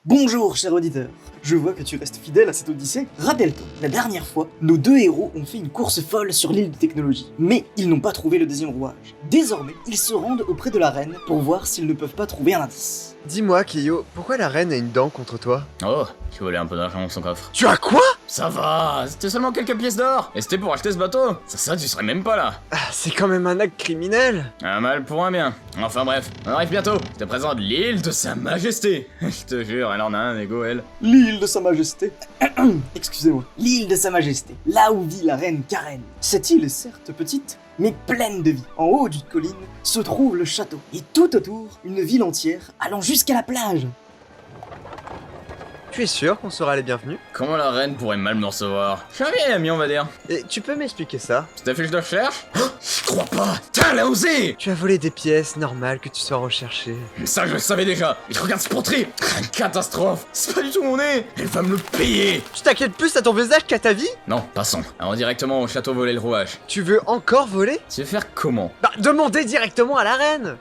Bonjour, cher auditeur. Je vois que tu restes fidèle à cette odyssée. Rappelle-toi, la dernière fois, nos deux héros ont fait une course folle sur l'île de technologie. Mais ils n'ont pas trouvé le deuxième rouage. Désormais, ils se rendent auprès de la reine pour voir s'ils ne peuvent pas trouver un indice. Dis-moi, Keio, pourquoi la reine a une dent contre toi? Oh, tu volais un peu d'argent dans son coffre. Tu as quoi? Ça va, c'était seulement quelques pièces d'or. Et c'était pour acheter ce bateau. Ça, tu serais même pas là. Ah, c'est quand même un acte criminel. Un mal pour un bien. Enfin bref, on arrive bientôt. Je te présente l'île de Sa Majesté. Je te jure, elle en a un ego, elle. L'île de Sa Majesté. Excusez-moi. L'île de Sa Majesté, là où vit la reine Karen. Cette île est certes petite, mais pleine de vie. En haut d'une colline se trouve le château, et tout autour, une ville entière allant jusqu'à la plage. Tu es sûr qu'on sera les bienvenus? Comment la reine pourrait mal me recevoir? Je suis un vieil ami, on va dire. Et tu peux m'expliquer ça? C'est ta fiche de recherche? Oh, je crois pas. Tiens, elle a osé. Tu as volé des pièces, normal que tu sois recherché. Ça, je le savais déjà. Mais regarde ce portrait. Une catastrophe. C'est pas du tout mon nez. Elle va me le payer. Tu t'inquiètes plus à ton visage qu'à ta vie? Non, passons. Allons directement au château voler le rouage. Tu veux encore voler? Tu veux faire comment? Bah, demandez directement à la reine!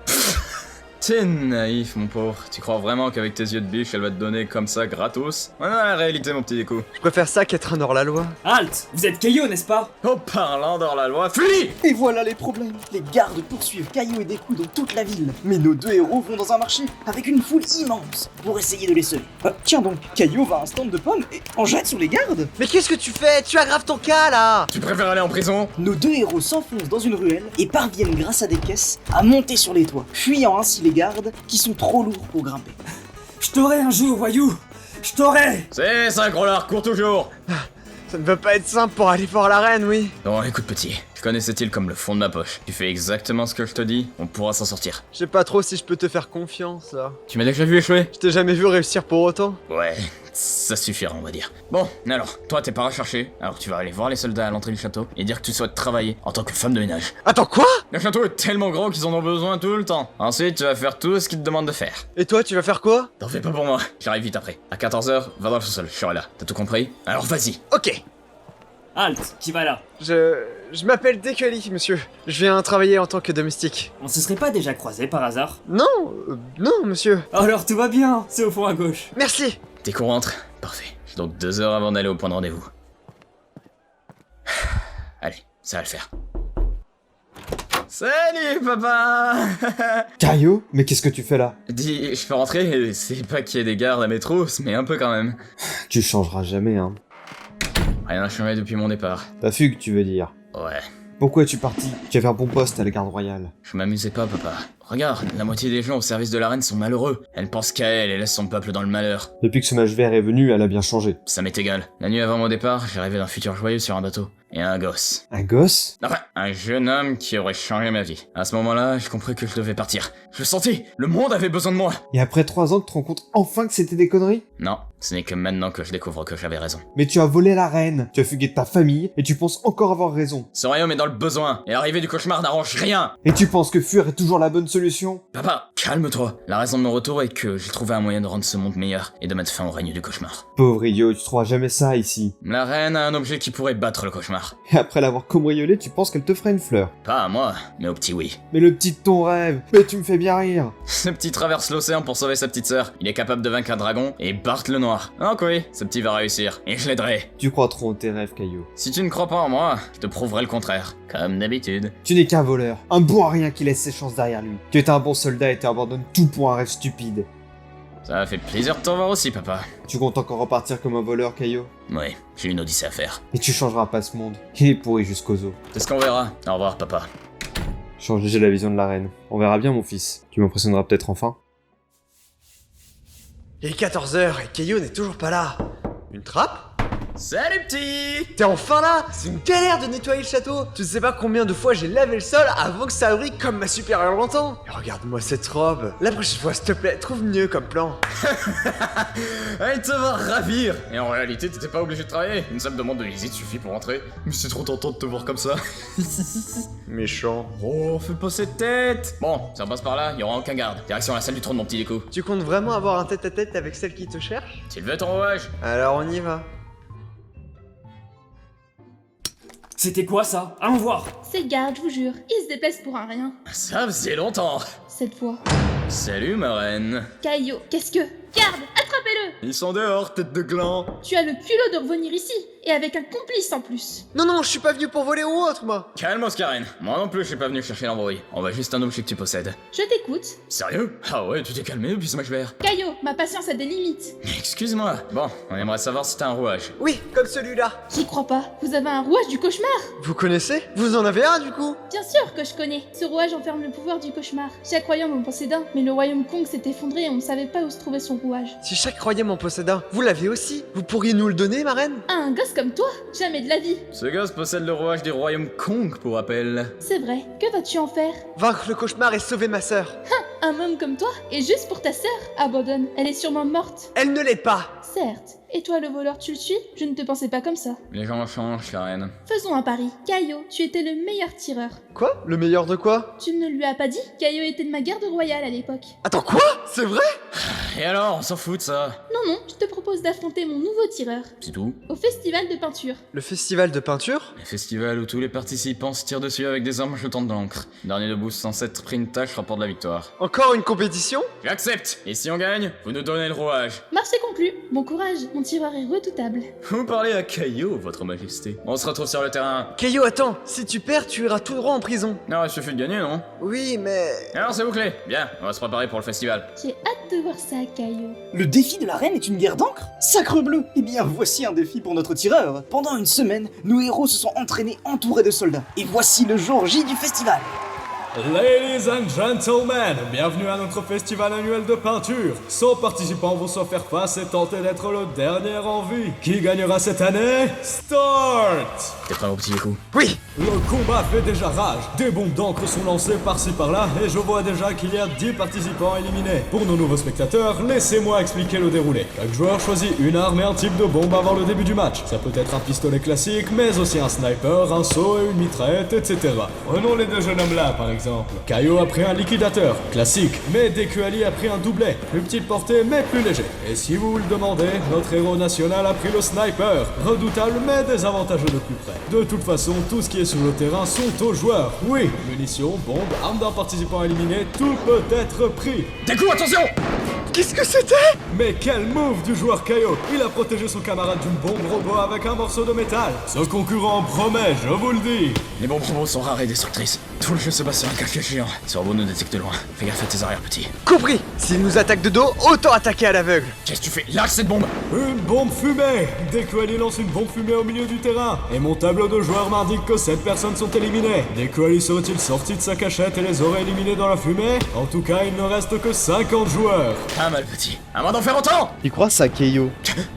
T'es naïf, mon pauvre. Tu crois vraiment qu'avec tes yeux de biche, elle va te donner comme ça gratos? Ouais, non, la réalité, mon petit déco. Je préfère ça qu'être un hors-la-loi. Halte! Vous êtes Keio, n'est-ce pas? Oh, parlant d'hors la loi, fuis! Et voilà les problèmes. Les gardes poursuivent Caillou et Deku dans toute la ville. Mais nos deux héros vont dans un marché avec une foule immense pour essayer de les semer. Tiens donc, Caillou va à un stand de pommes et en jette sur les gardes. Mais qu'est-ce que tu fais? Tu aggraves ton cas, là! Tu préfères aller en prison? Nos deux héros s'enfoncent dans une ruelle et parviennent grâce à des caisses à monter sur les toits, fuyant ainsi les gardes qui sont trop lourds pour grimper. Je t'aurai un jour, voyou! Je t'aurai! C'est ça, gros lard, cours toujours! Ça ne va pas être simple pour aller voir la reine, oui. Bon, écoute, petit. Je connais cette île comme le fond de ma poche. Tu fais exactement ce que je te dis, on pourra s'en sortir. Je sais pas trop si je peux te faire confiance, là. Tu m'as déjà vu échouer? Je t'ai jamais vu réussir pour autant. Ouais, ça suffira, on va dire. Bon, alors, toi, t'es pas recherché, alors tu vas aller voir les soldats à l'entrée du château et dire que tu souhaites travailler en tant que femme de ménage. Attends, quoi? Le château est tellement gros qu'ils en ont besoin tout le temps. Ensuite, tu vas faire tout ce qu'ils te demandent de faire. Et toi, tu vas faire quoi? T'en fais pas pour moi, j'arrive vite après. À 14h, va dans le sous-sol, je serai là. T'as tout compris? Alors vas-y. Ok. Halte! Qui va là? Je m'appelle Dekali, monsieur. Je viens travailler en tant que domestique. On se serait pas déjà croisés par hasard? Non, non, monsieur. Alors tout va bien, c'est au fond à gauche. Merci. T'es qu'on rentre? Parfait. J'ai donc 2 heures avant d'aller au point de rendez-vous. Allez, ça va le faire. Salut, papa! Caillou, mais qu'est-ce que tu fais là? Dis, je peux rentrer? C'est pas qu'il y ait des gardes à mes trousses, mais un peu quand même. Tu changeras jamais, hein. Rien n'a changé depuis mon départ. Ta fugue, tu veux dire. Ouais. Pourquoi es-tu parti? Tu avais un bon poste à la garde royale. Je m'amusais pas, papa. Regarde, la moitié des gens au service de la reine sont malheureux. Elle pense qu'à elle et laisse son peuple dans le malheur. Depuis que ce mage vert est venu, elle a bien changé. Ça m'est égal. La nuit avant mon départ, j'ai rêvé d'un futur joyeux sur un bateau. Et un gosse. Un gosse? Enfin, un jeune homme qui aurait changé ma vie. À ce moment-là, j'ai compris que je devais partir. Je le sentais, le monde avait besoin de moi. Et après 3 ans, tu te rends compte enfin que c'était des conneries? Non, ce n'est que maintenant que je découvre que j'avais raison. Mais tu as volé la reine, tu as fugué de ta famille, et tu penses encore avoir raison. Ce royaume est dans le besoin, et l'arrivée du cauchemar n'arrange rien. Et tu penses que fuir est toujours la bonne solution? Papa, calme-toi. La raison de mon retour est que j'ai trouvé un moyen de rendre ce monde meilleur et de mettre fin au règne du cauchemar. Pauvre idiot, tu trouveras jamais ça ici. La reine a un objet qui pourrait battre le cauchemar. Et après l'avoir cambriolé, tu penses qu'elle te ferait une fleur. Pas à moi, mais au petit oui. Mais le petit de ton rêve, mais tu me fais bien rire. Ce petit traverse l'océan pour sauver sa petite sœur. Il est capable de vaincre un dragon et Bart le noir. Donc oui, ce petit va réussir. Et je l'aiderai. Tu crois trop en tes rêves, Caillou. Si tu ne crois pas en moi, je te prouverai le contraire. Comme d'habitude. Tu n'es qu'un voleur, un bon à rien qui laisse ses chances derrière lui. Tu es un bon soldat et tu abandonnes tout pour un rêve stupide. Ça m'a fait plaisir de t'en voir aussi, papa. Tu comptes encore repartir comme un voleur, Caillou? Ouais, j'ai une odyssée à faire. Et tu changeras pas ce monde. Il est pourri jusqu'aux os. C'est ce qu'on verra. Au revoir, papa. Change déjà la vision de la reine. On verra bien, mon fils. Tu m'impressionneras peut-être enfin. Il est 14h et Keio n'est toujours pas là. Une trappe? Salut, petit! T'es enfin là? C'est une galère de nettoyer le château. Tu sais pas combien de fois j'ai lavé le sol avant que ça brille comme ma supérieure l'entend. Et regarde-moi cette robe. La prochaine fois, s'il te plaît, trouve mieux comme plan. Elle te va ravir! Et en réalité, t'étais pas obligé de travailler. Une simple demande de visite suffit pour entrer. Mais c'est trop tentant de te voir comme ça. Méchant. Oh, fais pas cette tête! Bon, si on passe par là, il y aura aucun garde. Direction la salle du trône, mon petit déco. Tu comptes vraiment avoir un tête-à-tête avec celle qui te cherche? Tu le veux ton rouage? Alors on y va. C'était quoi ça? Allons voir! Ces gardes, je vous jure, ils se déplacent pour un rien. Ça faisait longtemps! Cette fois. Salut, ma reine. Caillou, qu'est-ce que... Garde, attrapez-le! Ils sont dehors, tête de gland. Tu as le culot de revenir ici, et avec un complice en plus. Non, non, je suis pas venu pour voler ou autre, moi. Calme, Oscarine. Moi non plus, je suis pas venu chercher l'embrouille. On va juste un objet que tu possèdes. Je t'écoute. Sérieux? Ah ouais, tu t'es calmé depuis ce match vert. Caillot, ma patience a des limites. Excuse-moi. Bon, on aimerait savoir si t'as un rouage. Oui, comme celui-là. J'y crois pas. Vous avez un rouage du cauchemar? Vous connaissez? Vous en avez un, du coup? Bien sûr que je connais. Ce rouage enferme le pouvoir du cauchemar. Chaque royaume en possède un, mais le royaume Kong s'est effondré et on ne savait pas où se trouvait son rouage. Si chaque royaume en possède un, vous l'avez aussi. Vous pourriez nous le donner, ma reine? Ah, un gosse comme toi? Jamais de la vie. Ce gosse possède le rouage du royaume Kong, pour rappel. C'est vrai. Que vas-tu en faire? Vaincre le cauchemar et sauver ma sœur. Un homme comme toi? Et juste pour ta sœur? Abandonne. Elle est sûrement morte. Elle ne l'est pas. Certes. Et toi, le voleur, tu le suis? Je ne te pensais pas comme ça. Les gens changent, la reine. Faisons un pari. Caillot, tu étais le meilleur tireur. Quoi? Le meilleur de quoi? Tu ne lui as pas dit? Caillot était de ma garde royale à l'époque. Attends, quoi? C'est vrai? Et alors, on s'en fout de ça. Non, non, je te propose d'affronter mon nouveau tireur. C'est tout. Au festival de peinture. Le festival de peinture? Un festival où tous les participants se tirent dessus avec des armes jetant de l'encre. Dernier debout sans s'être pris une tâche rapporte la victoire. Encore une compétition? J'accepte. Et si on gagne, vous nous donnez le rouage. Marché conclu. Bon courage, mon tireur est redoutable. Vous parlez à Caillot, votre majesté. On se retrouve sur le terrain. Caillot, attends. Si tu perds, tu iras tout droit en prison. Non, il suffit de gagner, non? Oui, mais... Alors c'est bouclé. Bien, on va se préparer pour le festival. J'ai hâte de voir ça, Caillot. Le défi de la reine est une guerre d'encre? Sacrebleu! Eh bien, voici un défi pour notre tireur. Pendant une semaine, nos héros se sont entraînés entourés de soldats. Et voici le jour J du festival. Ladies and gentlemen, bienvenue à notre festival annuel de peinture. 100 participants vont se faire face et tenter d'être le dernier en vie. Qui gagnera cette année? Start! T'es prêt au petit coup? Oui! Le combat fait déjà rage. Des bombes d'encre sont lancées par-ci par-là et je vois déjà qu'il y a 10 participants éliminés. Pour nos nouveaux spectateurs, laissez-moi expliquer le déroulé. Chaque joueur choisit une arme et un type de bombe avant le début du match. Ça peut être un pistolet classique, mais aussi un sniper, un seau et une mitraillette, etc. Prenons les deux jeunes hommes là par exemple. Caillot a pris un liquidateur, classique, mais Deku-Ali a pris un doublet, plus petite portée mais plus léger. Et si vous le demandez, notre héros national a pris le sniper, redoutable mais désavantageux de plus près. De toute façon, tout ce qui est sur le terrain sont aux joueurs. Oui, munitions, bombes, armes d'un participant éliminé, tout peut être pris. Des coups, attention! Qu'est-ce que c'était? Mais quel move du joueur Caillot! Il a protégé son camarade d'une bombe robot avec un morceau de métal. Ce concurrent promet, je vous le dis. Les bombes robots sont rares et destructrices. Tout le jeu se base sur un calque géant. Ce robot nous détecte de loin. Fais gaffe à tes arrières, petit. Compris! S'il nous attaque de dos, autant attaquer à l'aveugle. Qu'est-ce que tu fais? Lâche cette bombe! Une bombe fumée! Deku-Ali lance une bombe fumée au milieu du terrain. Et mon tableau de joueurs m'indique que 7 personnes sont éliminées. Deku-Ali serait-il sorti de sa cachette et les aurait éliminés dans la fumée? En tout cas, il ne reste que 50 joueurs. Pas mal, petit. À moins d'en faire autant! Tu crois ça, Keio?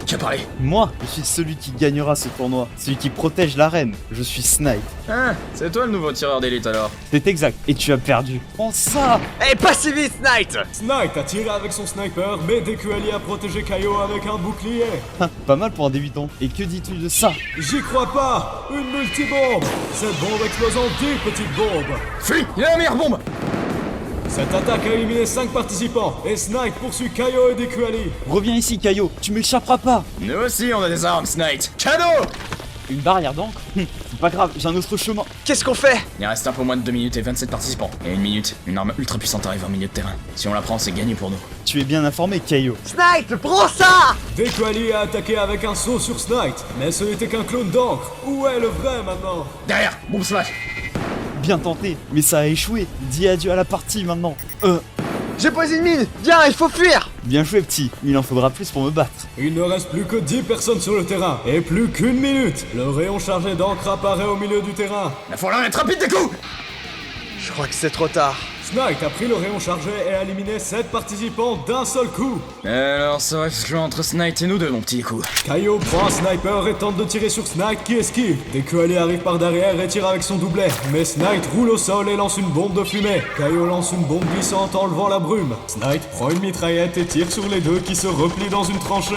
Qui a parlé? Moi, je suis celui qui gagnera ce tournoi, celui qui protège la reine. Je suis Snipe. Ah, c'est toi le nouveau tireur d'élite alors. C'est exact. Et tu as perdu. Prends ça! Eh, pas si vite, Knight! Snipe a tiré avec son sniper, mais Deku-Ali a protégé Caillot avec un bouclier. Pas mal pour un débutant. Et que dis-tu de ça? J'y crois pas! Une multibombe! Cette bombe explose en 10 petites bombes! Fuis! Il a la meilleure bombe! Cette attaque a éliminé 5 participants, et Snipe poursuit Caillot et Deku-Ali. Reviens ici, Caillot. Tu m'échapperas pas. Nous aussi, on a des armes, Snipe. Cadeau! Une barrière d'encre? C'est pas grave, j'ai un autre chemin. Qu'est-ce qu'on fait? Il reste un peu moins de 2 minutes et 27 participants. Et une minute, une arme ultra puissante arrive en milieu de terrain. Si on la prend, c'est gagné pour nous. Tu es bien informé, Caillot. Snipe, prends ça! Deku-Ali a attaqué avec un saut sur Snipe, mais ce n'était qu'un clone d'encre. Où est le vrai maintenant? Derrière! Boom slash! Bien tenté, mais ça a échoué. Dis adieu à la partie maintenant. J'ai posé une mine! Viens, il faut fuir! Bien joué, petit. Il en faudra plus pour me battre. Il ne reste plus que 10 personnes sur le terrain, et plus qu'une minute. Le rayon chargé d'encre apparaît au milieu du terrain. Il va falloir être rapide des coups! Je crois que c'est trop tard. Snipe a pris le rayon chargé et a éliminé 7 participants d'un seul coup. Alors, ça va se jouer entre Snipe et nous deux, mon petit coup. Caillot prend un sniper et tente de tirer sur Snipe qui esquive. Deku-Ali arrive par derrière et tire avec son doublet. Mais Snipe roule au sol et lance une bombe de fumée. Caillot lance une bombe glissante enlevant la brume. Snipe prend une mitraillette et tire sur les deux qui se replient dans une tranchée.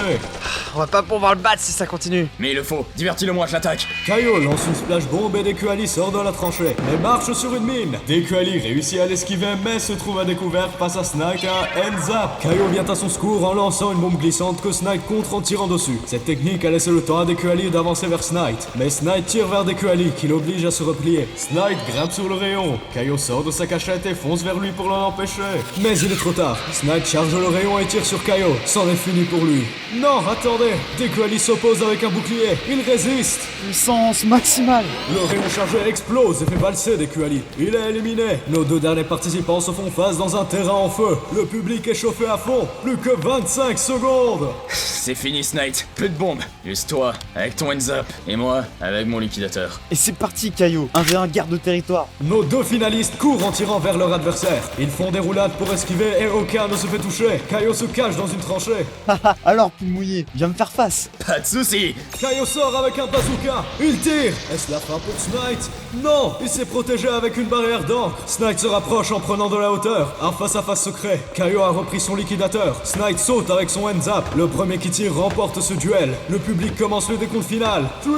On va pas pouvoir le battre si ça continue. Mais il le faut. Divertis-le-moi, je l'attaque. Caillot lance une splash bombe et Deku-Ali sort de la tranchée, mais marche sur une mine. Deku-Ali réussit à l'esquiver esquiver mais se trouve à découvert face à Snake et un N-Zap. Kaio vient à son secours en lançant une bombe glissante que Snake contre en tirant dessus. Cette technique a laissé le temps à Dekuali d'avancer vers Snake, mais Snake tire vers Dekuali qui l'oblige à se replier. Snake grimpe sur le rayon, Kaio sort de sa cachette et fonce vers lui pour l'en empêcher. Mais il est trop tard, Snake charge le rayon et tire sur Kaio, c'en est fini pour lui. Non, attendez, Dekuali s'oppose avec un bouclier, il résiste. Puissance maximale. Le rayon chargé explose et fait valser Dekuali. Il est éliminé. Nos deux derniers participants se font face dans un terrain en feu. Le public est chauffé à fond. Plus que 25 secondes. C'est fini, Snake. Plus de bombes. Juste toi, avec ton N-Zap, et moi, avec mon liquidateur. Et c'est parti, Kaio. 1v1 garde de territoire. Nos deux finalistes courent en tirant vers leur adversaire. Ils font des roulades pour esquiver et aucun ne se fait toucher. Kaio se cache dans une tranchée. Haha, alors, pull mouillé, viens me faire face. Pas de soucis. Kaio sort avec un bazooka. Il tire. Est-ce la fin pour Snake? Non, il s'est protégé avec une barrière d'encre. Snake se rapproche en prenant de la hauteur. Un face-à-face secret. Kaio a repris son liquidateur. Snake saute avec son N-Zap. Le premier qui tire remporte ce duel. Le public commence le décompte final. 3,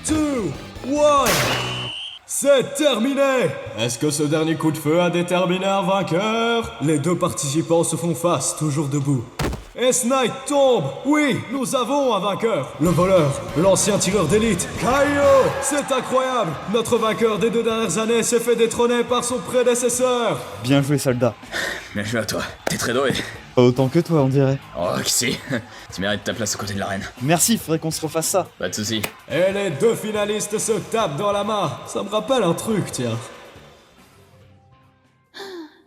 2, 1. C'est terminé! Est-ce que ce dernier coup de feu a déterminé un vainqueur? Les deux participants se font face, toujours debout. Et Snake tombe! Oui, nous avons un vainqueur! Le voleur, l'ancien tireur d'élite, Kaio! C'est incroyable! Notre vainqueur des 2 dernières années s'est fait détrôner par son prédécesseur! Bien joué, soldat. Bien joué à toi. T'es très doué. Pas autant que toi, on dirait. Oh, qui c'est? Tu mérites ta place aux côtés de la reine. Merci, faudrait qu'on se refasse ça. Pas de soucis. Et les deux finalistes se tapent dans la main! Ça me rappelle un truc, tiens.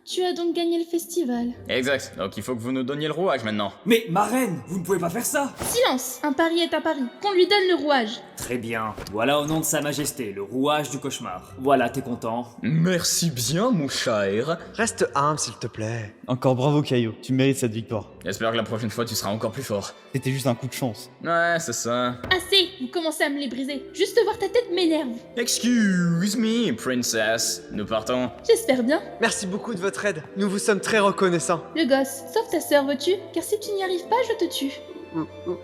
Tu as donc gagné le festival. Exact. Donc il faut que vous nous donniez le rouage maintenant. Mais ma reine, vous ne pouvez pas faire ça. Silence. Un pari est un pari. Qu'on lui donne le rouage. Très bien. Voilà au nom de Sa Majesté, le rouage du cauchemar. Voilà, t'es content? Merci bien, mon cher. Reste humble, s'il te plaît. Encore bravo, Kaio. Tu mérites cette victoire. J'espère que la prochaine fois tu seras encore plus fort. C'était juste un coup de chance. Ouais, c'est ça. Assez. Vous commencez à me les briser. Juste voir ta tête m'énerve. Excuse me, princess. Nous partons. J'espère bien. Merci beaucoup de votre aide. Nous vous sommes très reconnaissants. Le gosse, sauve ta sœur, veux-tu? Car si tu n'y arrives pas, je te tue.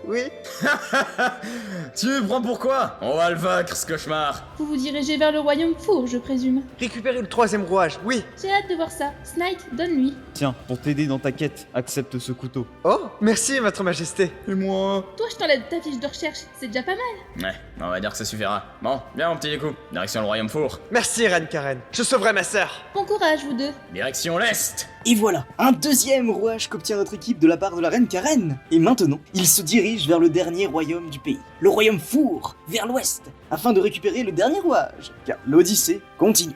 Oui. Tu me prends pour quoi? On va le vaincre, ce cauchemar. Vous vous dirigez vers le royaume four, je présume. Récupérer le 3e rouage, oui. J'ai hâte de voir ça. Snake, donne-lui. Tiens, pour t'aider dans ta quête, accepte ce couteau. Oh, merci, votre majesté. Et moi? Toi, je t'enlève ta fiche de recherche. C'est déjà pas mal. Ouais, on va dire que ça suffira. Bon, bien mon petit découp. Direction le royaume four. Merci, reine Karen. Je sauverai ma sœur. Bon courage, vous deux. Direction l'est. Et voilà, un deuxième rouage qu'obtient notre équipe de la part de la reine Karen. Et maintenant, il se dirige vers le dernier royaume du pays, le royaume four, vers l'ouest, afin de récupérer le dernier rouage, car l'Odyssée continue.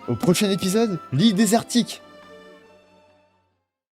Au prochain épisode, l'île désertique.